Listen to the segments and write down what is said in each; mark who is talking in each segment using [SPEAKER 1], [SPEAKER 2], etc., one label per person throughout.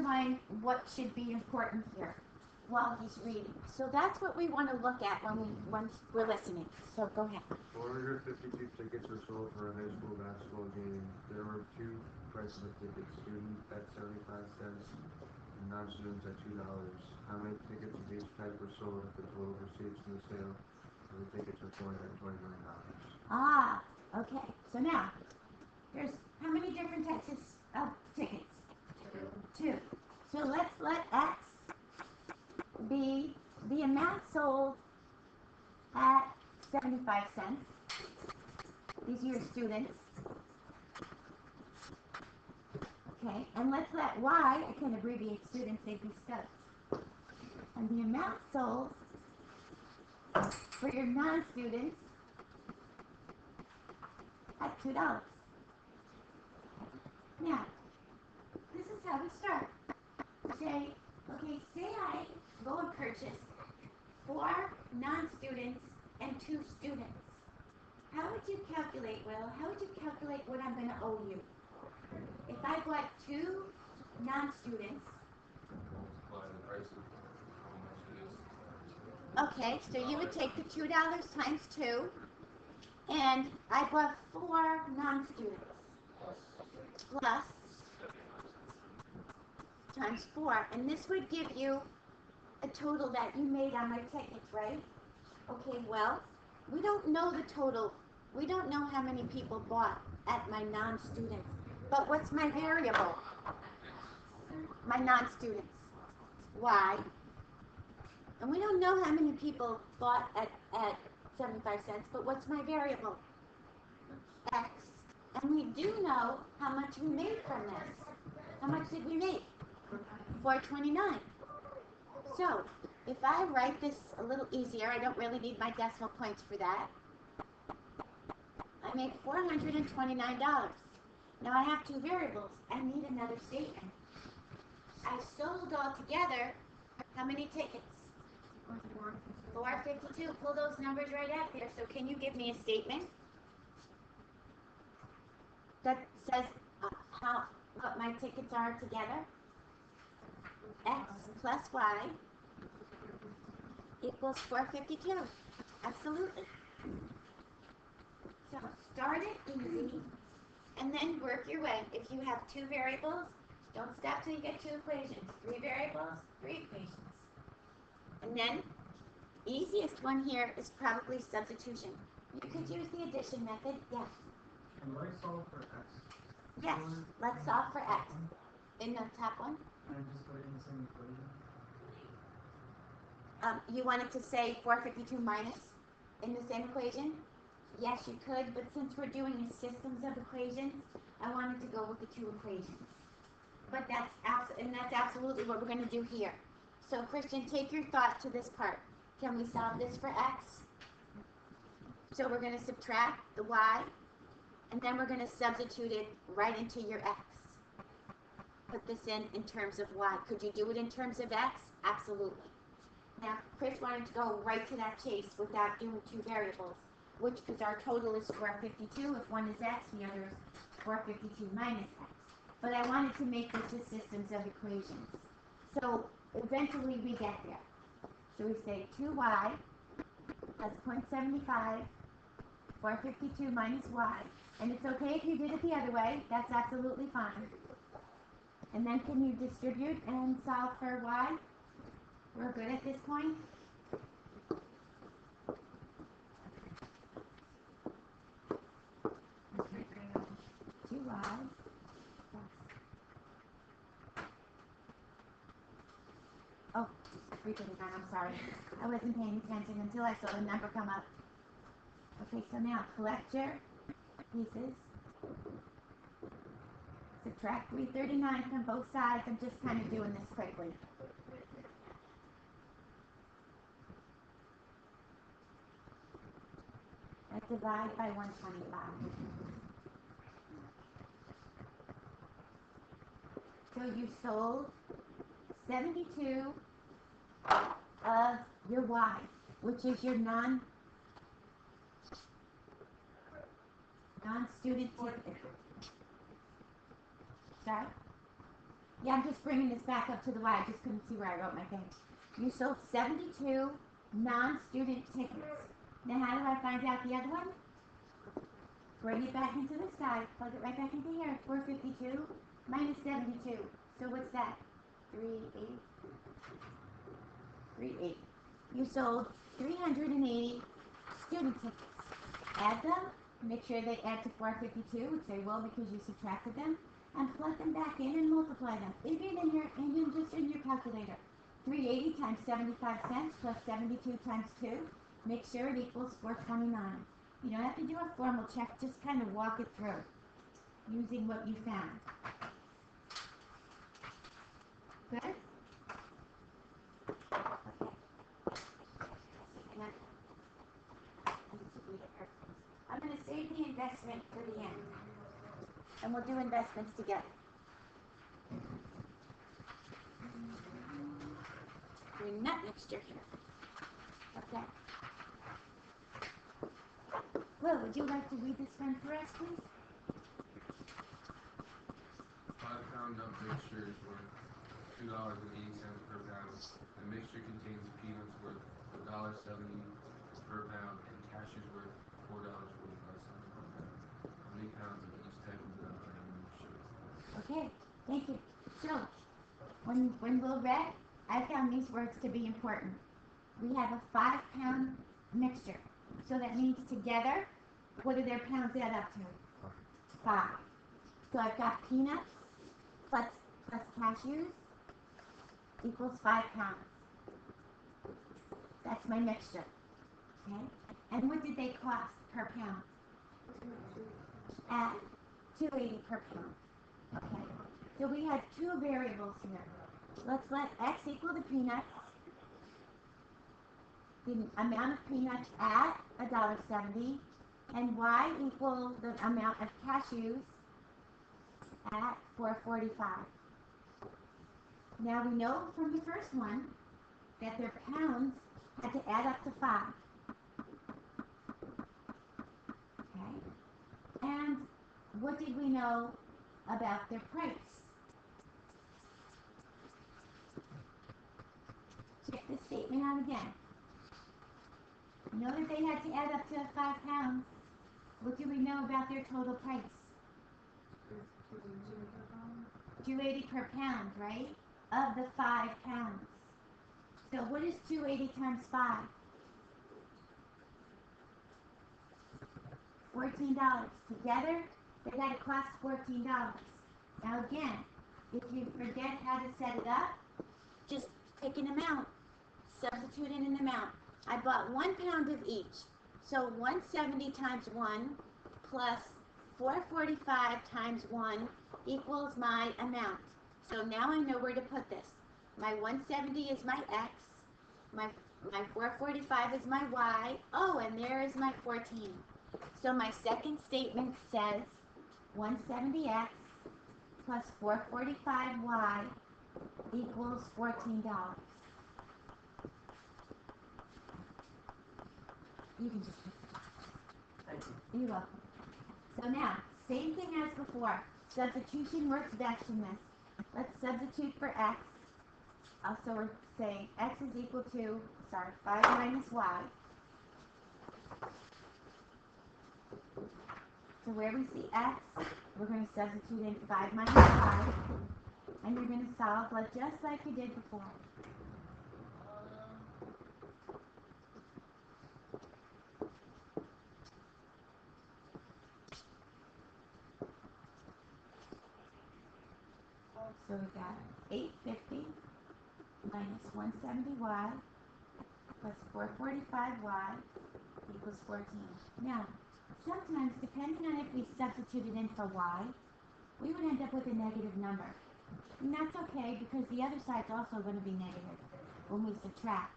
[SPEAKER 1] underline what should be important here while he's reading. So that's what we want to look at when we're listening. So go ahead.
[SPEAKER 2] 452 tickets were sold for a high school basketball game. There were two prices of tickets, student at 75 cents and non-students at $2. How many tickets of each type were sold if the total receipts from the sale of the tickets were $429?
[SPEAKER 1] Ah, okay. So now, there's how many different types of tickets? Two. So let's let X be the amount sold at 75 cents. These are your students. Okay, and let's let Y, I can abbreviate students, they'd be stubs. And the amount sold for your non-students at $2. Now, this is how we start. Say, okay, say I go and purchase 4 non-students and 2 students. How would you calculate, Will? How would you calculate what I'm going to owe you? If I bought 2 non-students.
[SPEAKER 3] Multiply the price of how much it is.
[SPEAKER 1] Okay, so you would take the $2 times 2, and I bought 4 non-students. Plus times 4, and this would give you a total that you made on my tickets, right? Okay, well, we don't know the total. We don't know how many people bought at my non-students. But what's my variable? My non-students. Y. And we don't know how many people bought at 75 cents, but what's my variable? X. And we do know how much we made from this. How much did we make? $4.29. So, if I write this a little easier, I don't really need my decimal points for that. I make $429. Now I have 2 variables. I need another statement. I sold altogether how many tickets? 452. Pull those numbers right out there. So can you give me a statement that says what my tickets are together? X plus Y equals 452. Absolutely. So start it easy and then work your way. If you have 2 variables, don't stop till you get 2 equations. 3 variables, 3 equations. And then, easiest one here is probably substitution. You could use the addition method, yes.
[SPEAKER 4] Can I solve for X?
[SPEAKER 1] Yes, let's solve for X. In the top one?
[SPEAKER 4] And just put it in the same equation?
[SPEAKER 1] You wanted to say 452 minus in the same equation? Yes, you could, but since we're doing a systems of equations, I wanted to go with the 2 equations. But that's absolutely what we're going to do here. So, Christian, take your thought to this part. Can we solve this for X? So we're going to subtract the Y, and then we're going to substitute it right into your X. Put this in terms of Y. Could you do it in terms of X? Absolutely. Now, Chris wanted to go right to that chase without doing 2 variables, which, because our total is 452. If one is X, the other is 452 minus X. But I wanted to make this a systems of equations. So eventually we get there. So we say 2Y plus 0.75, 452 minus Y. And it's okay if you did it the other way. That's absolutely fine. And then can you distribute and solve for Y? We're good at this point? Two Y. Oh, we did it again, I'm sorry. I wasn't paying attention until I saw the number come up. Okay, so now collect your pieces. Subtract 339 from both sides. I'm just kind of doing this quickly. And divide by 125. So you sold 72 of your Y, which is your non-student ticket. Sorry? Yeah, I'm just bringing this back up to the Y. I just couldn't see where I wrote my thing. You sold 72 non-student tickets. Now how do I find out the other one? Bring it back into this side. Plug it right back into here. 452 minus 72. So what's that? 38. 38. You sold 380 student tickets. Add them. Make sure they add to 452, which they will because you subtracted them, and plug them back in and multiply them. Even in your calculator. 380 times 75 cents plus 72 times 2. Make sure it equals 429. You don't have to do a formal check, just kind of walk it through using what you found. Good? I'm going to save the investment for the end. And we'll do investments together. Your nut mixture here. Okay. Will, would you like to read this one for us, please?
[SPEAKER 3] 5-pound nut mixture is worth $2.80 per pound. The mixture contains peanuts worth $1.70 per pound and cashews worth $4.45 per pound. How many pounds of each type of nut are in the mixture?
[SPEAKER 1] Okay, thank you. So, when Will read, I found these words to be important. We have a 5-pound mixture. So that means together, what do their pounds add up to? 5. So I've got peanuts plus cashews equals 5 pounds. That's my mixture. Okay? And what did they cost per pound? At $2.80 per pound. Okay. So we have two variables here. Let's let X equal the peanuts. The amount of peanuts at $1.70, and Y equal the amount of cashews at $4.45. Now we know from the first one that their pounds had to add up to 5. Okay? And what did we know about their price? Check this statement out again. We know that they had to add up to 5 pounds. What do we know about their total price? $2.80 per pound, right? Of the 5 pounds. So what is 280 times 5? $14. Together, they got to cost $14. Now again, if you forget how to set it up, just pick an amount, substitute in an amount. I bought 1 pound of each. So 170 times 1 plus 445 times 1 equals my amount. So now I know where to put this. My 170 is my X. My 445 is my Y. Oh, and there is my 14. So my second statement says 170X plus 445Y equals $14. You can just
[SPEAKER 4] Thank you.
[SPEAKER 1] You're welcome. So now, same thing as before. Substitution works best in this. Let's substitute for X. So we're saying X is equal to, 5 minus Y. So where we see X, we're going to substitute in 5 minus Y. And you're going to solve just like you did before. So we got 850 minus 170y plus 445y equals 14. Now, sometimes, depending on if we substituted in for y, we would end up with a negative number. And that's okay because the other side's also going to be negative when we subtract.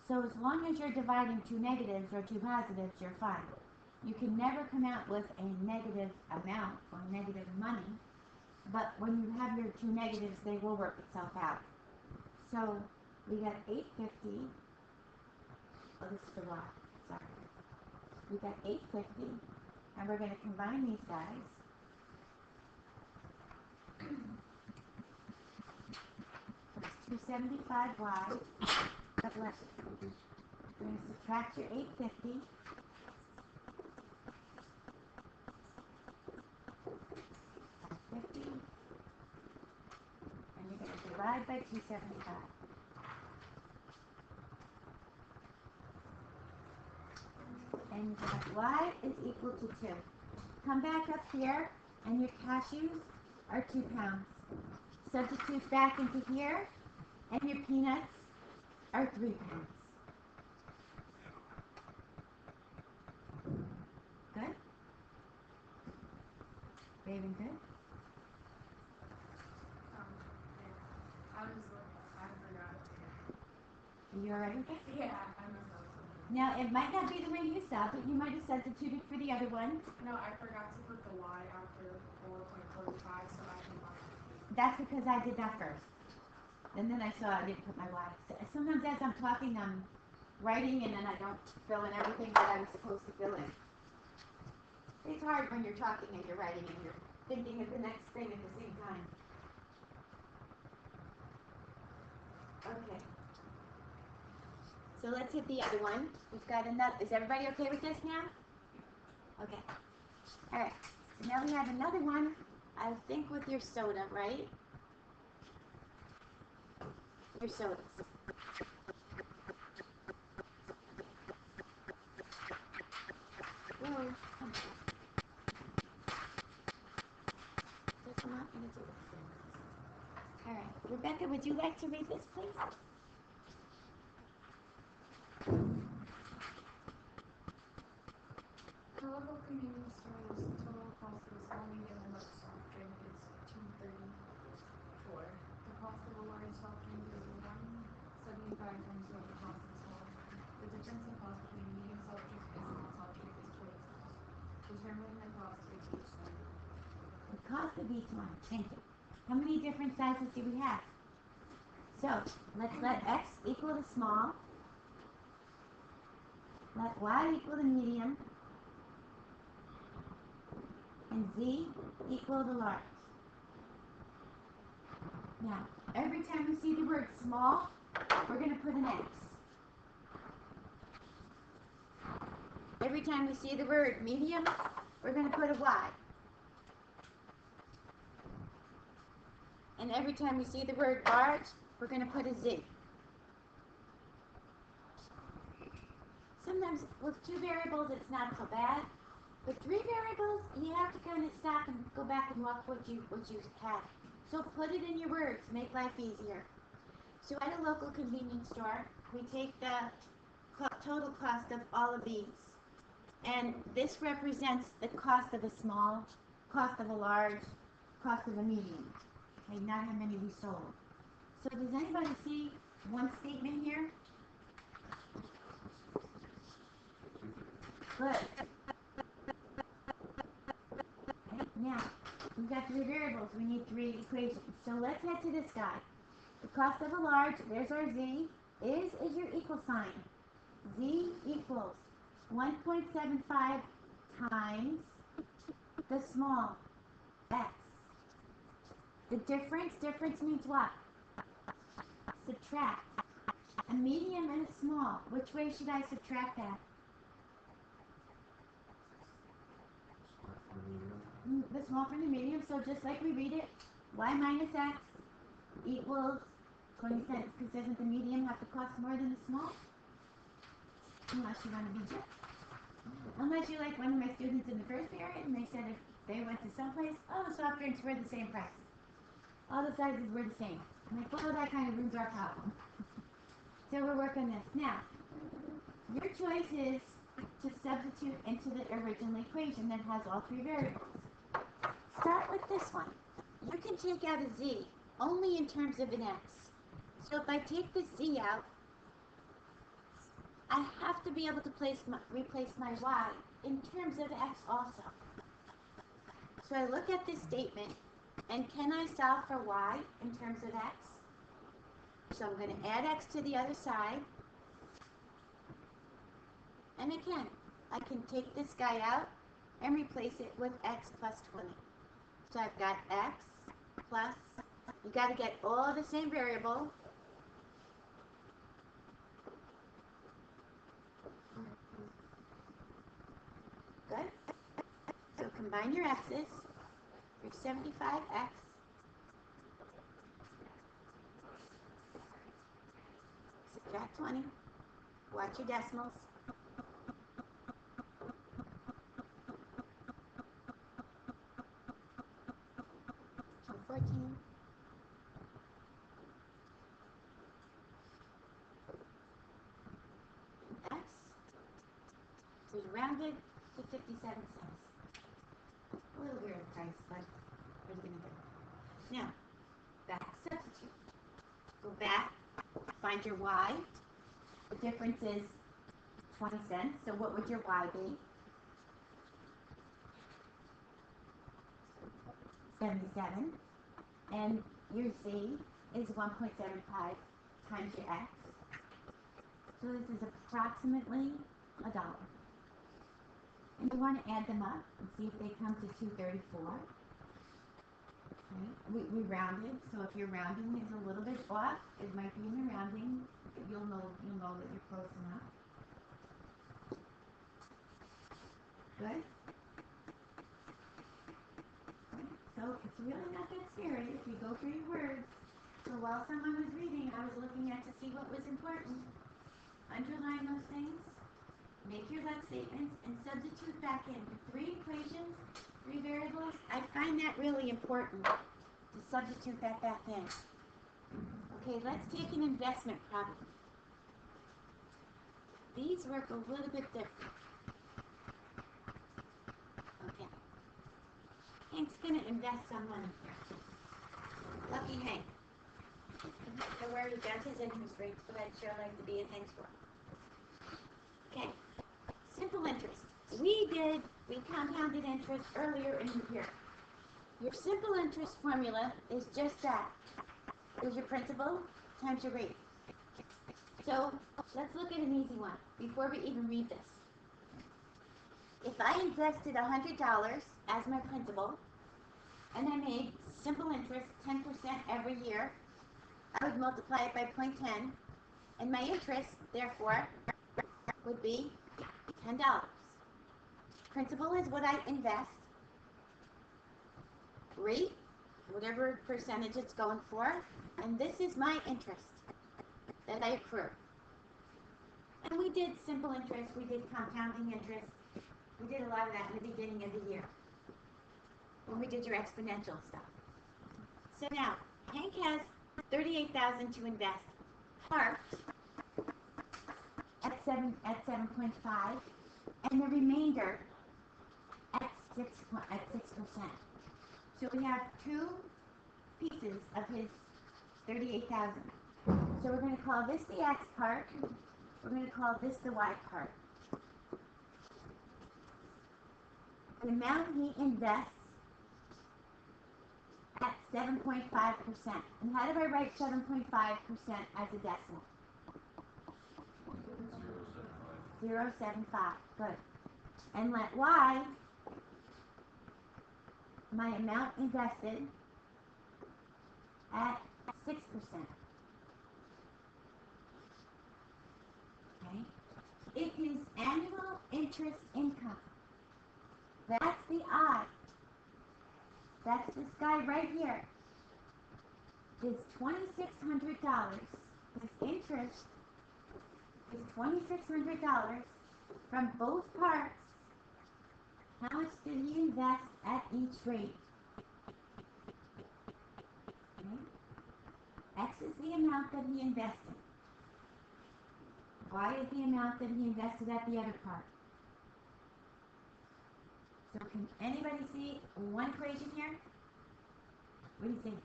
[SPEAKER 1] So as long as you're dividing two negatives or two positives, you're fine. You can never come out with a negative amount or negative money. But when you have your two negatives, they will work itself out. So we got 850. Oh, this is the y. Sorry. We got 850, and we're going to combine these guys. 275y. God bless you.
[SPEAKER 2] Okay.
[SPEAKER 1] You're going to subtract your 850. 50. And you're going to divide by 275. And you have y is equal to 2. Come back up here, and your cashews are 2 pounds. Substitute back into here, and your peanuts are 3 pounds. Good? Raven, good? Are you alright with it?
[SPEAKER 5] Yeah, I messed up.
[SPEAKER 1] Now, it might not be the way you saw, but you might have substituted for the other one.
[SPEAKER 5] No, I forgot to put the y after 4.45, so I can mark it.
[SPEAKER 1] That's because I did that first. And then I saw I didn't put my y. Sometimes as I'm talking, I'm writing and then I don't fill in everything that I was supposed to fill in. It's hard when you're talking and you're writing and you're thinking of the next thing at the same time. Okay. So let's hit the other one. We've got another. Is everybody okay with this now? Okay. All right. So now we have another one. I think with your soda, right? Your sodas. Whoa. Doesn't want me to do this. All right. Rebecca, would you like to read this, please?
[SPEAKER 5] The local convenience store's total cost of a small, medium, and large soft drink is $2.34. The cost of a large soft drink is $1.75 times what the cost of a small drink. The difference in cost between medium soft drink and small soft drink is $0.20. Determine the cost of each one.
[SPEAKER 1] The cost of each one. Thank you. How many different sizes do we have? So, let's let x equal to small. Let y equal to medium. And z equal to large. Now, every time we see the word small, we're going to put an x. Every time we see the word medium, we're going to put a y. And every time we see the word large, we're going to put a z. Sometimes with 2 variables, it's not so bad. With 3 variables, you have to kind of stop and go back and look what you had. So put it in your words, make life easier. So at a local convenience store, we take the total cost of all of these. And this represents the cost of a small, cost of a large, cost of a medium. Okay, not how many we sold. So does anybody see one statement here? Good. Now, we've got 3 variables. We need 3 equations. So let's head to this guy. The cost of a large, there's our z, is your equal sign. Z equals 1.75 times the small, x. The difference means what? Subtract. A medium and a small. Which way should I subtract that? The small from the medium, so just like we read it, y minus x equals 20 cents, because doesn't the medium have to cost more than the small? Unless you want to be just. Unless you're like one of my students in the first period, and they said if they went to someplace, all the soft drinks were the same price. All the sizes were the same. I'm like, well, that kind of ruins our problem. So we'll work on this. Now, your choice is to substitute into the original equation that has all 3 variables. Start with this one. You can take out a z only in terms of an x. So if I take the z out, I have to be able to replace my y in terms of x also. So I look at this statement, and can I solve for y in terms of x? So I'm going to add x to the other side. And again, I can take this guy out and replace it with x plus 20. So I've got x plus, you got to get all the same variable, combine your x's, your 75x, subtract 20, watch your decimals, and 14, x is rounded to 57 cents. A little weird price, but what are you going to do? Now, back substitute. Go back, find your y. The difference is 20 cents, so what would your y be? 77. And your z is 1.75 times your x. So this is approximately $1. And you want to add them up and see if they come to 234. Okay. We rounded, so if your rounding is a little bit off, it might be in the rounding. You'll know that you're close enough. Good. So it's really not that scary if you go through your words. So while someone was reading, I was looking at to see what was important. Underline those things. Make your left statements and substitute back in. 3 equations, 3 variables. I find that really important to substitute that back in. Okay, let's take an investment problem. These work a little bit different. Okay. Hank's going to invest some money here. Lucky Hank. Don't worry about his interest rates, but I'd sure like to be in Hank's world. Okay. Simple interest. We compounded interest earlier in the year. Your simple interest formula is just that. Is your principal times your rate. So let's look at an easy one before we even read this. If I invested $100 as my principal and I made simple interest 10% every year, I would multiply it by 0.10, and my interest, therefore, would be $10. Principal is what I invest. Rate, whatever percentage it's going for, and this is my interest that I accrue. And we did simple interest, we did compounding interest, we did a lot of that in the beginning of the year when we did your exponential stuff. So now, Hank has $38,000 to invest, parked at 7.5, and the remainder at 6%. So we have 2 pieces of his 38,000. So we're going to call this the X part. We're going to call this the Y part. The amount he invests at 7.5%. And how do I write 7.5% as a decimal? 0.075. Good. And let Y, my amount invested at 6%. Okay. If his annual interest income, that's the I, that's this guy right here, is $2,600. His interest is $2,600 from both parts. How much did he invest at each rate? Okay. X is the amount that he invested. Y is the amount that he invested at the other part. So can anybody see one equation here? What do you think?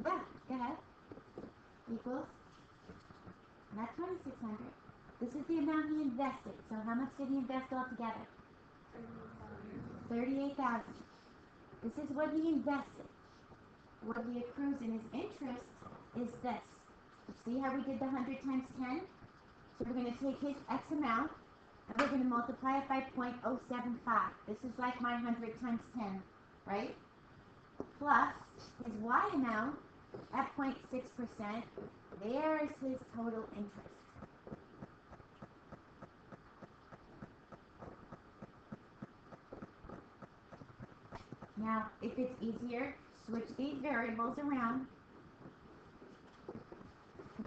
[SPEAKER 1] Yeah, go ahead. Equals, not 2,600. This is the amount he invested. So how much did he invest altogether? 38,000. This is what he invested. What he accrues in his interest is this. See how we did the 100 times 10? So we're going to take his X amount and we're going to multiply it by 0.075. This is like my 100 times 10, right? Plus his Y amount at 0.6%. There's his total interest. Now, if it's easier, switch these variables around.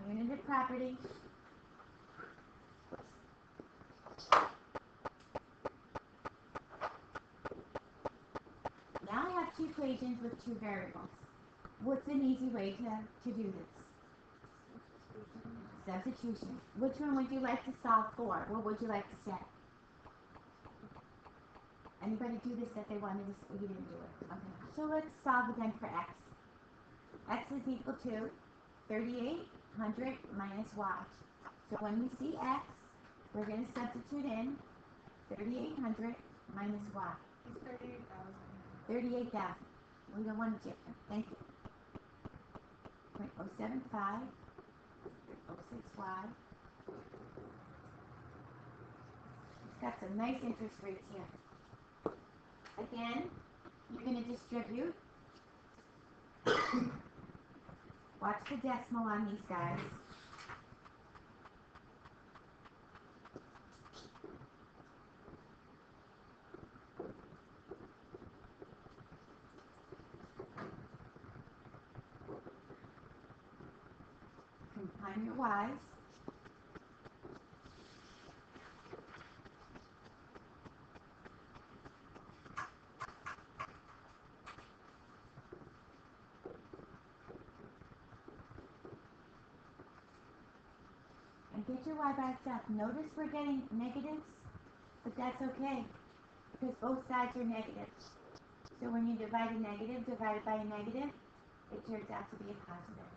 [SPEAKER 1] Unit property. Now I have two equations with two variables. What's an easy way to do this? Substitution. Which one would you like to solve for? What would you like to set? Anybody do this that they wanted to, you didn't do it. Okay. So let's solve again for x. X is equal to 3,800 minus y. So when we see x, we're going to substitute in 3,800 minus y.
[SPEAKER 5] It's 38,000.
[SPEAKER 1] 38,000. We don't want to different. Thank you. 0.075, 0.065. It's got some nice interest rates here. Again, you're going to distribute. Watch the decimal on these guys. Combine your y's. And get your y back up. Notice we're getting negatives, but that's okay, because both sides are negatives. So when you divide a negative divided by a negative, it turns out to be a positive.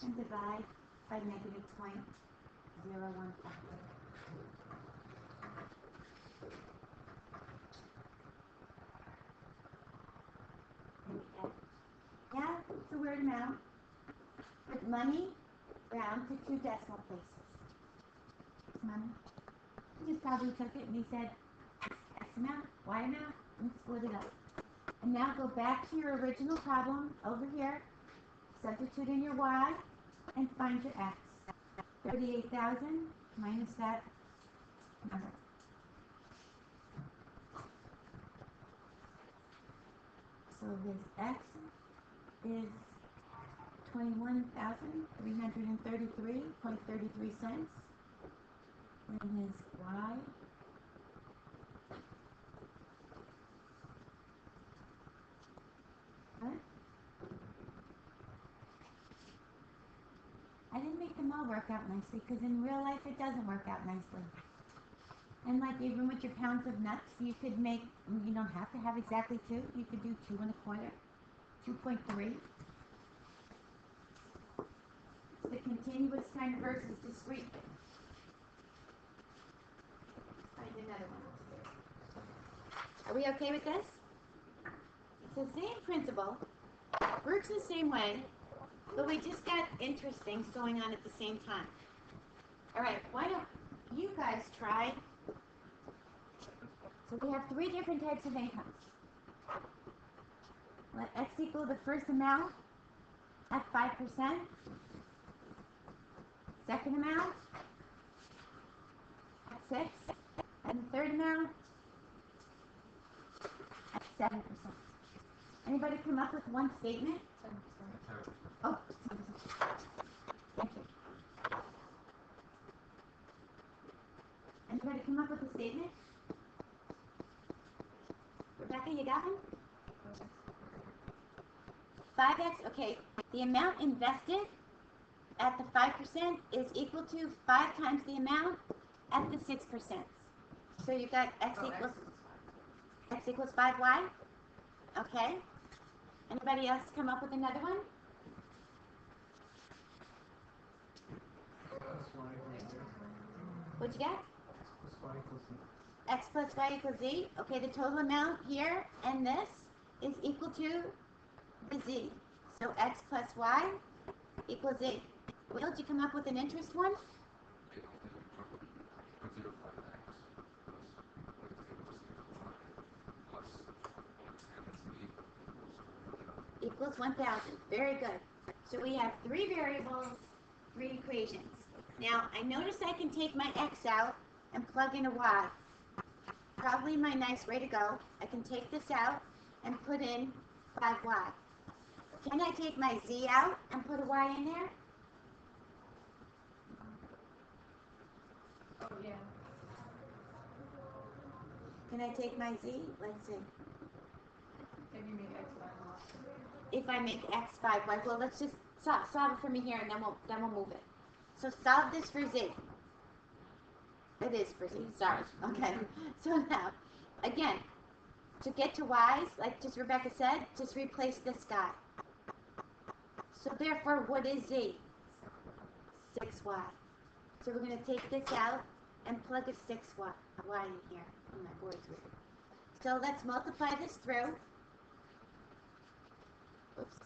[SPEAKER 1] And divide by negative 0.015. Yeah, it's a weird amount. Put money round to two decimal places. Money. He just probably took it and he said X amount, Y amount, and split it up. And now go back to your original problem over here. Substitute in your Y and find your X. 38,000 minus that number. So his X is 21,333.33 cents. And his Y what? I didn't make them all work out nicely because in real life it doesn't work out nicely. And like even with your pounds of nuts, you could make, you don't have to have exactly 2. You could do 2 1/4, 2.3. It's the continuous kind versus discrete. Find another one. Are we okay with this? It's the same principle, works the same way, but we just got interest things going on at the same time. All right, why don't you guys try? So we have 3 different types of incomes. Let x equal the first amount at 5%, second amount at 6, and the third amount at 7%. Anybody come up with one statement?
[SPEAKER 5] 10%.
[SPEAKER 1] Oh, 7%. Thank you. Anybody come up with a statement? Rebecca, you got one? 5x, okay. The amount invested at the 5% is equal to 5 times the amount at the 6%. So you got x equals 5y? Okay. Anybody else come up with another one? What'd you get? X plus y equals z. Okay, the total amount here and this is equal to the z. So x plus y equals z. Will, did you come up with an interest one? Equals 1,000. Very good. So we have 3 variables, 3 equations. Now, I notice I can take my X out and plug in a Y. Probably my nice way to go. I can take this out and put in 5Y. Can I take my Z out and put a Y in there?
[SPEAKER 5] Oh, yeah.
[SPEAKER 1] Can I take my Z? Let's see.
[SPEAKER 5] If you make X 5 Y.
[SPEAKER 1] If I make X 5Y, well, let's just solve it for me here, and then we'll move it. So solve this for Z. It is for Z, sorry. Okay. So now, again, to get to Y's, like just Rebecca said, just replace this guy. So therefore, what is Z? 6Y. So we're going to take this out and plug a 6Y in here. Oh, my board's weird. So let's multiply this through. Oops.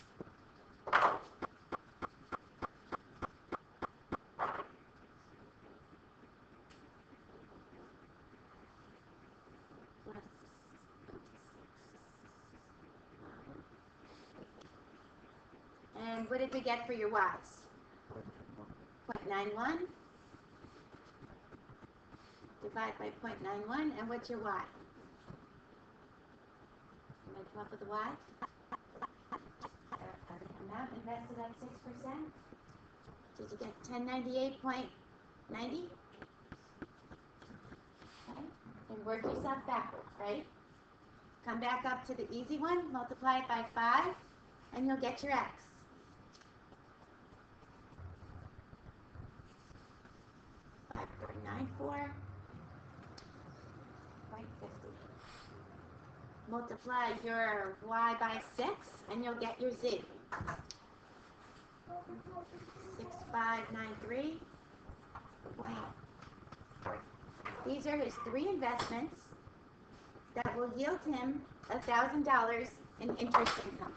[SPEAKER 1] And what did we get for your Y's? 0.91. Divide by 0.91. And what's your Y? Can I come up with a Y? Amount invested at 6%. Did you get 1098.90? Okay. And work yourself backwards, right? Come back up to the easy one, multiply it by 5, and you'll get your X. Multiply your Y by 6, and you'll get your Z. 6593. These are his 3 investments that will yield him $1,000 in interest income.